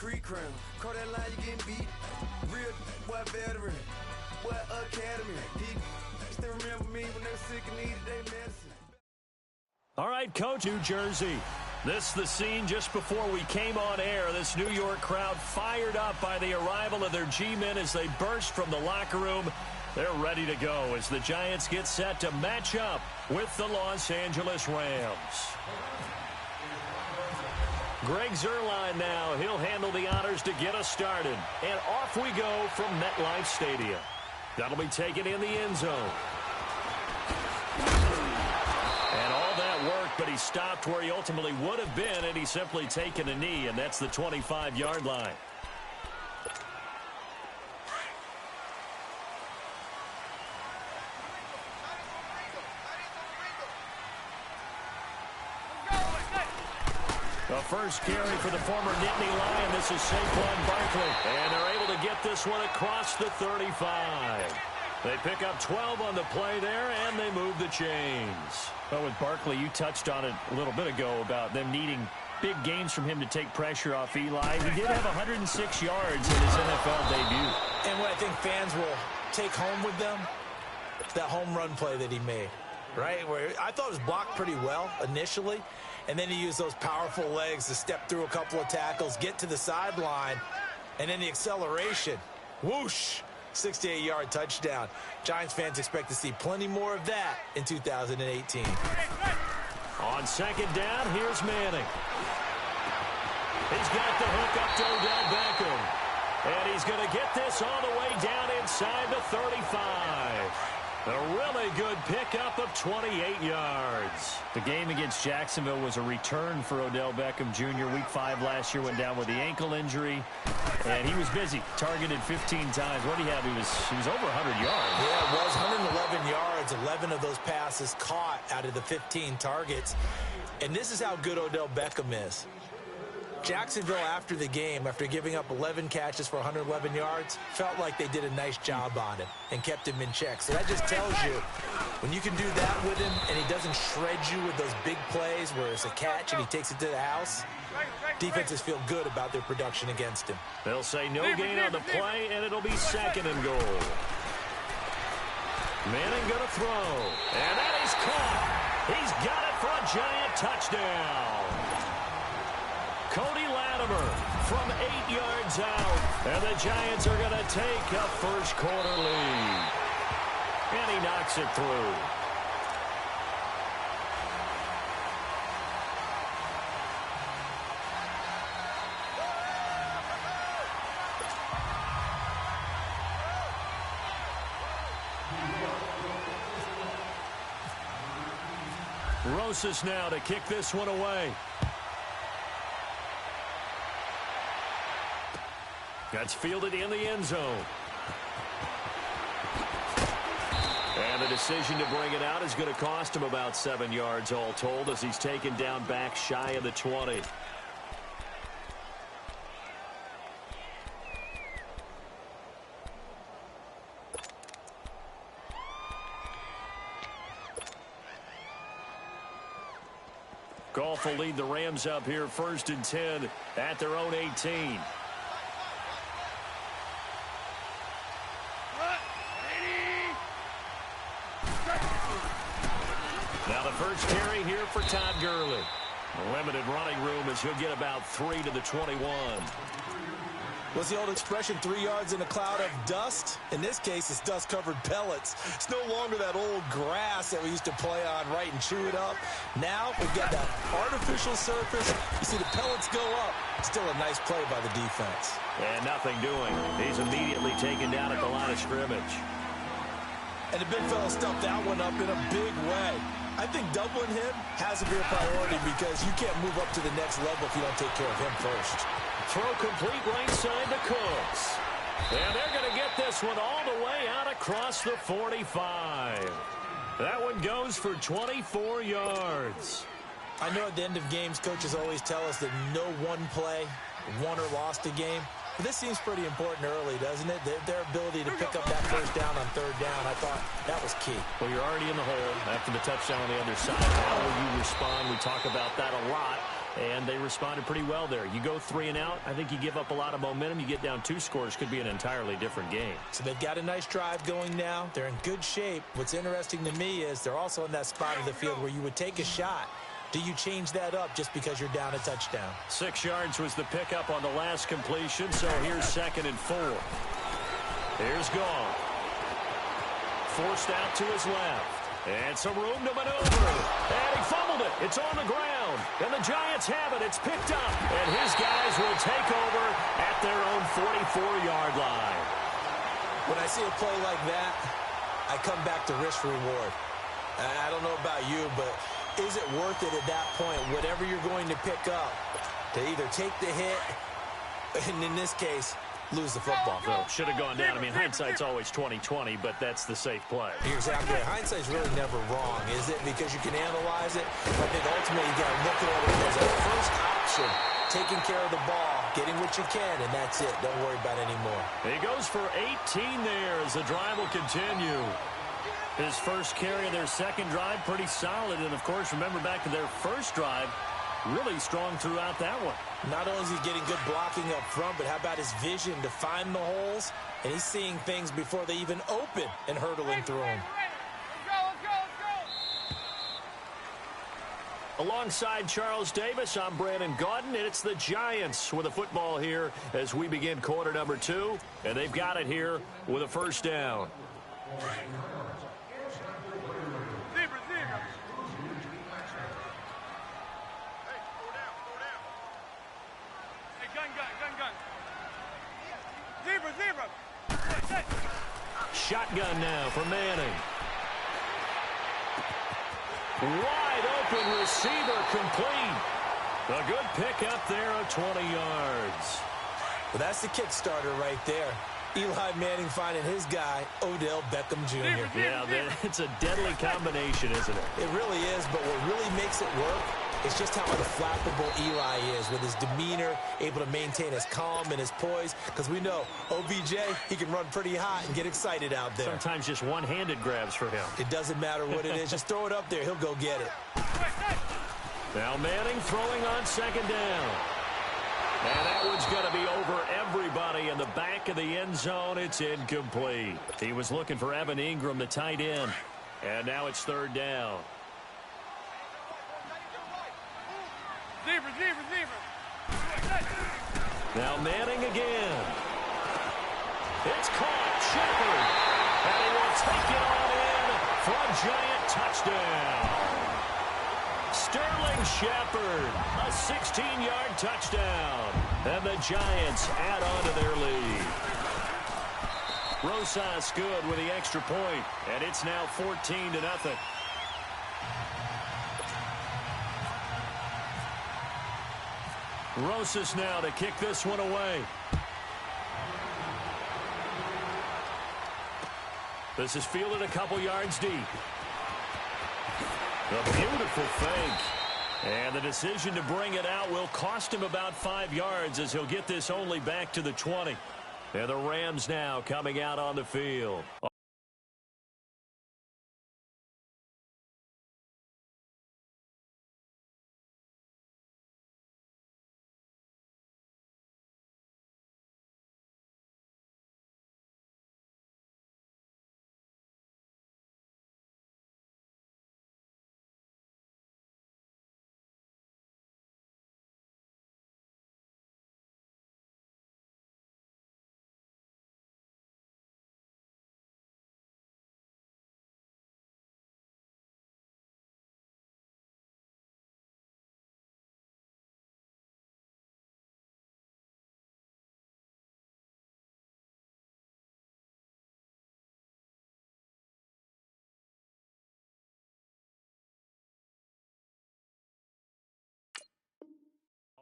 street crown. Call that line, you getting beat. Real boy veteran, boy academy. Still remember me when they were sick and needed their medicine. All right, Coach, New Jersey. This the scene just before we came on air. This New York crowd fired up by the arrival of their G-men as they burst from the locker room. They're ready to go as the Giants get set to match up with the Los Angeles Rams. Greg Zuerlein now. He'll handle the honors to get us started. And off we go from MetLife Stadium. That'll be taken in the end zone. And all that work, but he stopped where he ultimately would have been, and he's simply taken a knee, and that's the 25-yard line. The first carry for the former Nittany Lion. This is Saquon Barkley. And they're able to get this one across the 35. They pick up 12 on the play there, and they move the chains. Well, with Barkley, you touched on it a little bit ago about them needing big games from him to take pressure off Eli. He did have 106 yards in his NFL debut. And what I think fans will take home with them, that home run play that he made, right? Where I thought it was blocked pretty well initially, and then he used those powerful legs to step through a couple of tackles, get to the sideline, and then the acceleration. Whoosh! 68-yard touchdown. Giants fans expect to see plenty more of that in 2018. On second down, here's Manning. He's got the hook up to Odell Beckham. And he's going to get this all the way down inside the 35. A really good pickup of 28 yards. The game against Jacksonville was a return for Odell Beckham Jr. Week 5 last year, went down with the ankle injury, and he was busy, targeted 15 times. What did he have? He was over 100 yards. Yeah, it was 111 yards, 11 of those passes caught out of the 15 targets. And this is how good Odell Beckham is. Jacksonville, after the game, after giving up 11 catches for 111 yards, felt like they did a nice job on him and kept him in check. So that just tells you, when you can do that with him and he doesn't shred you with those big plays where it's a catch and he takes it to the house, defenses feel good about their production against him. They'll say no gain on the play, and it'll be second and goal. Manning going to throw, and that is caught. He's got it for a Giant touchdown. Cody Latimer from 8 yards out. And the Giants are going to take a first-quarter lead. And he knocks it through. Rosas now to kick this one away. That's fielded in the end zone. And the decision to bring it out is going to cost him about 7 yards all told as he's taken down back shy of the 20. Goff will lead the Rams up here 1st and 10 at their own 18. Now the first carry here for Todd Gurley. A limited running room as he'll get about 3 to the 21. What's the old expression, 3 yards in a cloud of dust? In this case, it's dust-covered pellets. It's no longer that old grass that we used to play on, right, and chew it up. Now we've got that artificial surface. You see the pellets go up. Still a nice play by the defense. And nothing doing. He's immediately taken down at the line of scrimmage. And the big fella stuffed that one up in a big way. I think doubling him has to be a priority because you can't move up to the next level if you don't take care of him first. Throw complete right side to Cooks. And they're going to get this one all the way out across the 45. That one goes for 24 yards. I know at the end of games, coaches always tell us that no one play won or lost a game. But this seems pretty important early, doesn't it? Their ability to pick up that first down on 3rd down, I thought that was key. Well, you're already in the hole after the touchdown on the other side. How will you respond? We talk about that a lot. and they responded pretty well there. You go 3 and out, I think you give up a lot of momentum. You get down 2 scores, could be an entirely different game. So they've got a nice drive going now. They're in good shape. What's interesting to me is they're also in that spot of the field where you would take a shot. Do you change that up just because you're down a touchdown? 6 yards was the pickup on the last completion, so here's 2nd and 4. Here's Gall. Forced out to his left. And some room to maneuver. And he fumbled it. It's on the ground. And the Giants have it. It's picked up. And his guys will take over at their own 44-yard line. When I see a play like that, I come back to risk reward. I don't know about you, but is it worth it at that point, whatever you're going to pick up, to either take the hit, and in this case, lose the football? So should have gone down. I mean, hindsight's always 20/20, but that's the safe play. You're exactly right. Hindsight's really never wrong, is it? Because you can analyze it. I think ultimately you got to look at it as a first option, taking care of the ball, getting what you can, and that's it. Don't worry about it anymore. He goes for 18 there as the drive will continue. His first carry of their second drive, pretty solid. And, of course, remember back to their first drive, really strong throughout that one. Not only is he getting good blocking up front, but how about his vision to find the holes? And he's seeing things before they even open and hurdling through them. Alongside Charles Davis, I'm Brandon Gaudin, and it's the Giants with a football here as we begin quarter number 2. And they've got it here with a first down. Shotgun now for Manning. Wide open receiver complete. A good pickup there of 20 yards. Well, that's the Kickstarter right there. Eli Manning finding his guy, Odell Beckham Jr. Yeah, it's a deadly combination, isn't it? It really is, but what really makes it work is just how unflappable Eli is with his demeanor, able to maintain his calm and his poise, because we know OBJ, he can run pretty hot and get excited out there. Sometimes just one-handed grabs for him. It doesn't matter what it is. Just throw it up there. He'll go get it. Now Manning throwing on second down. And that one's going to be over everybody in the back of the end zone. It's incomplete. He was looking for Evan Ingram, the tight end. And now it's third down. Now Manning again. It's caught. Shepard. And he will take it on in for a Giant touchdown. Sterling Shepard, a 16-yard touchdown. And the Giants add on to their lead. Rosas good with the extra point, and it's now 14-0. Rosas now to kick this one away. This is fielded a couple yards deep. A beautiful fake. And the decision to bring it out will cost him about 5 yards as he'll get this only back to the 20. And the Rams now coming out on the field.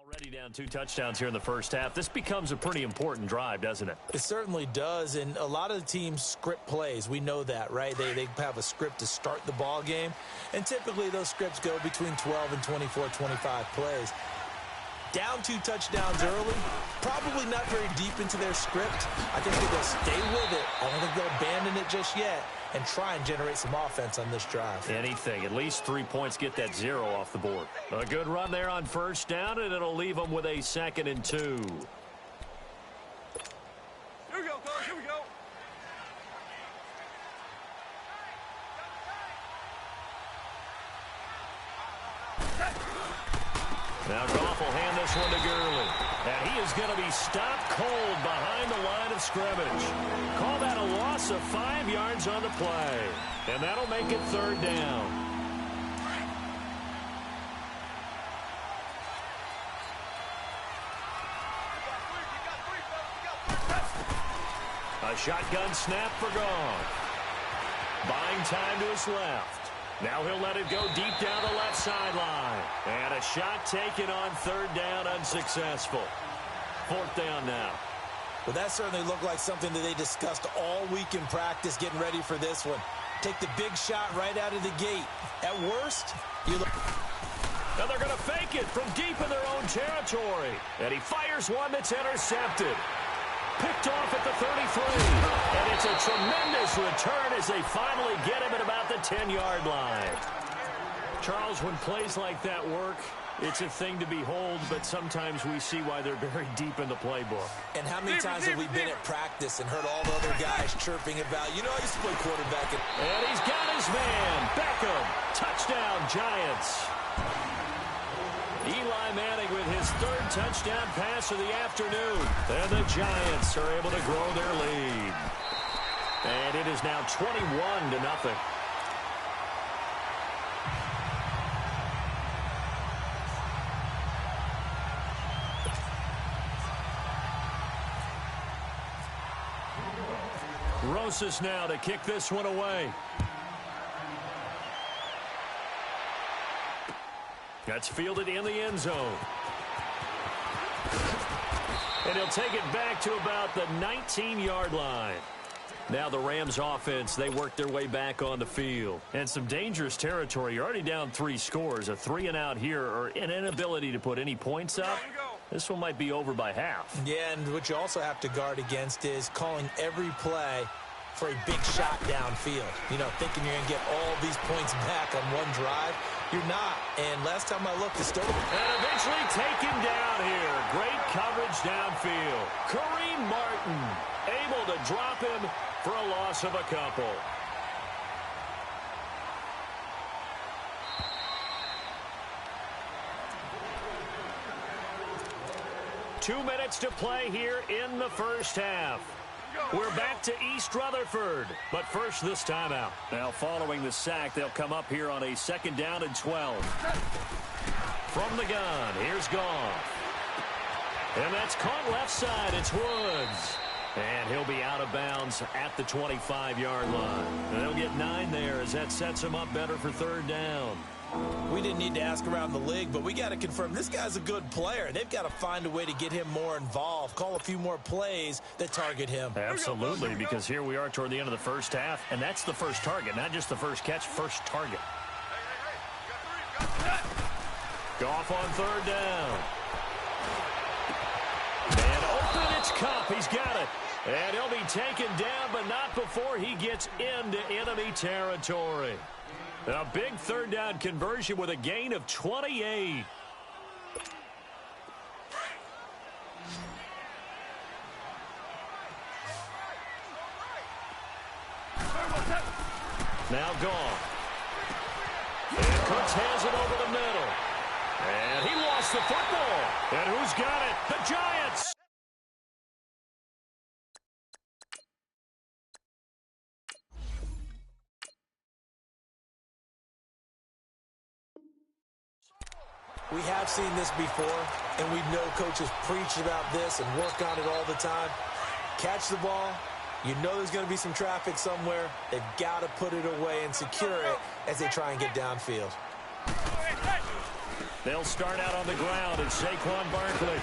Already down 2 touchdowns here in the first half. This becomes a pretty important drive, doesn't it? It certainly does, and a lot of the teams script plays. We know that, right? They have a script to start the ball game, and typically those scripts go between 12 and 24, 25 plays. Down 2 touchdowns early, probably not very deep into their script. I think that they'll stay with it. I don't think they'll abandon it just yet and try and generate some offense on this drive. Anything. At least 3 points, get that 0 off the board. A good run there on first down, and it'll leave them with a 2nd and 2. Here we go, coach. Here we go. Now Goff will hand this one to Gurley. And he is going to be stopped cold behind the line of scrimmage. Call that a loss of 5 yards on the play. And that'll make it 3rd down. A shotgun snap for Goff. Buying time to his left. Now he'll let it go deep down the left sideline. And a shot taken on 3rd down, unsuccessful. 4th down now. Well, that certainly looked like something that they discussed all week in practice getting ready for this one. Take the big shot right out of the gate. At worst, you look... Now they're going to fake it from deep in their own territory. And he fires one that's intercepted. Picked off at the 33. And it's a tremendous return as they finally get him at about the 10-yard line. Charles, when plays like that work, it's a thing to behold, but sometimes we see why they're very deep in the playbook. And how many times have we been at practice and heard all the other guys chirping about, you know, I used to play quarterback. And he's got his man, Beckham. Touchdown, Giants. Eli Manning with his 3rd touchdown pass of the afternoon. And the Giants are able to grow their lead. And it is now 21-0. Rosas now to kick this one away. That's fielded in the end zone. And he'll take it back to about the 19-yard line. Now the Rams offense, they work their way back on the field. And some dangerous territory. You're already down 3 scores. A 3-and-out here or an inability to put any points up. This one might be over by half. Yeah, and what you also have to guard against is calling every play for a big shot downfield. You know, thinking you're going to get all these points back on one drive. You're not. And last time I looked, it's still... And eventually taken down here. Great coverage downfield. Kareem Martin able to drop him for a loss of a couple. Two minutes to play here in the first half. We're back to East Rutherford, but first this timeout. Now following the sack, they'll come up here on a 2nd down and 12. From the gun, here's Goff. And that's caught left side, it's Woods. And he'll be out of bounds at the 25-yard line. And they'll get 9 there as that sets him up better for 3rd down. We didn't need to ask around the league, but we got to confirm this guy's a good player. They've got to find a way to get him more involved, call a few more plays that target him. Absolutely, because here we are toward the end of the first half, and that's the first target, not just the first catch, first target. Goff on 3rd down. And open, it's Kupp. He's got it. And he'll be taken down, but not before he gets into enemy territory. A big 3rd down conversion with a gain of 28. Now Goff. And Cooks has it over the middle. And he lost the football. And who's got it? The Giants. We have seen this before, and we know coaches preach about this and work on it all the time. Catch the ball. You know there's going to be some traffic somewhere. They've got to put it away and secure it as they try and get downfield. They'll start out on the ground at Saquon Barkley.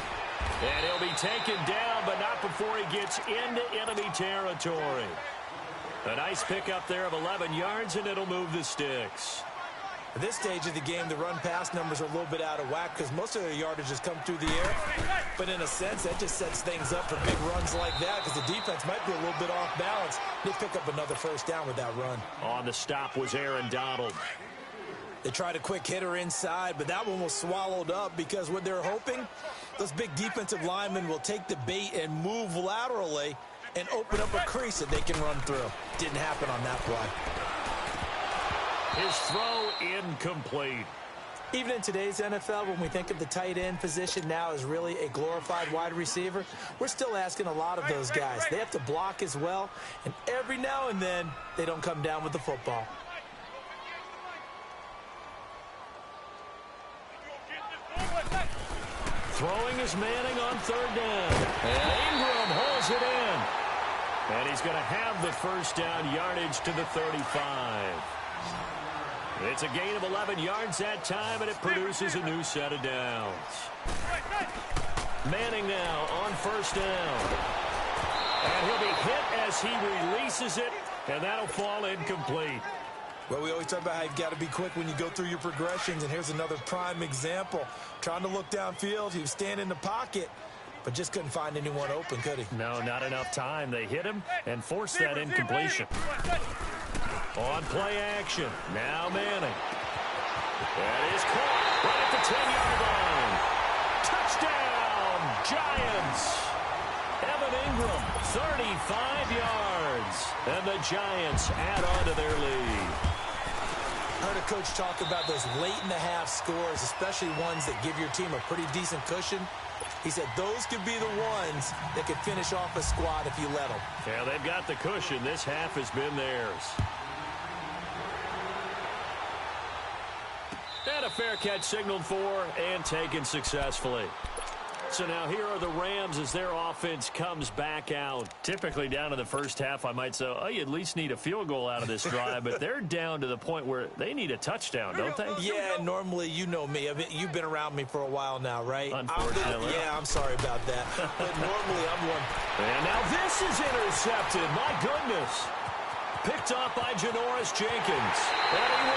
And he'll be taken down, but not before he gets into enemy territory. A nice pickup there of 11 yards, and it'll move the sticks. At this stage of the game, the run-pass numbers are a little bit out of whack because most of their yardage has come through the air. But in a sense, that just sets things up for big runs like that because the defense might be a little bit off balance. They pick up another first down with that run. On the stop was Aaron Donald. They tried a quick hitter inside, but that one was swallowed up because what they're hoping, those big defensive linemen will take the bait and move laterally and open up a crease that they can run through. Didn't happen on that play. His throw incomplete. Even in today's NFL, when we think of the tight end position now as really a glorified wide receiver, we're still asking a lot of those guys. They have to block as well, and every now and then, they don't come down with the football. Throwing is Manning on third down. And Ingram holds it in. And he's going to have the first down yardage to the 35. It's a gain of 11 yards that time, and it produces a new set of downs. Manning now on first down. And he'll be hit as he releases it, and that'll fall incomplete. Well, we always talk about how you've got to be quick when you go through your progressions, and here's another prime example. Trying to look downfield, he was standing in the pocket, but just couldn't find anyone open, could he? No, not enough time. They hit him and forced that incompletion. On play action, now Manning. That is caught right at the 10-yard line. Touchdown, Giants. Evan Ingram, 35 yards. And the Giants add on to their lead. I heard a coach talk about those late-in-the-half scores, especially ones that give your team a pretty decent cushion. He said those could be the ones that could finish off a squad if you let them. Yeah, they've got the cushion. This half has been theirs. And a fair catch signaled for and taken successfully. So now here are the Rams as their offense comes back out. Typically down to the first half, I might say, oh, you at least need a field goal out of this drive. But they're down to the point where they need a touchdown, don't they? Yeah, normally, you know me. You've been around me for a while now, right? Unfortunately. Yeah, I'm sorry about that. But normally, I'm one. And now this is intercepted. My goodness. Picked off by Janoris Jenkins. And he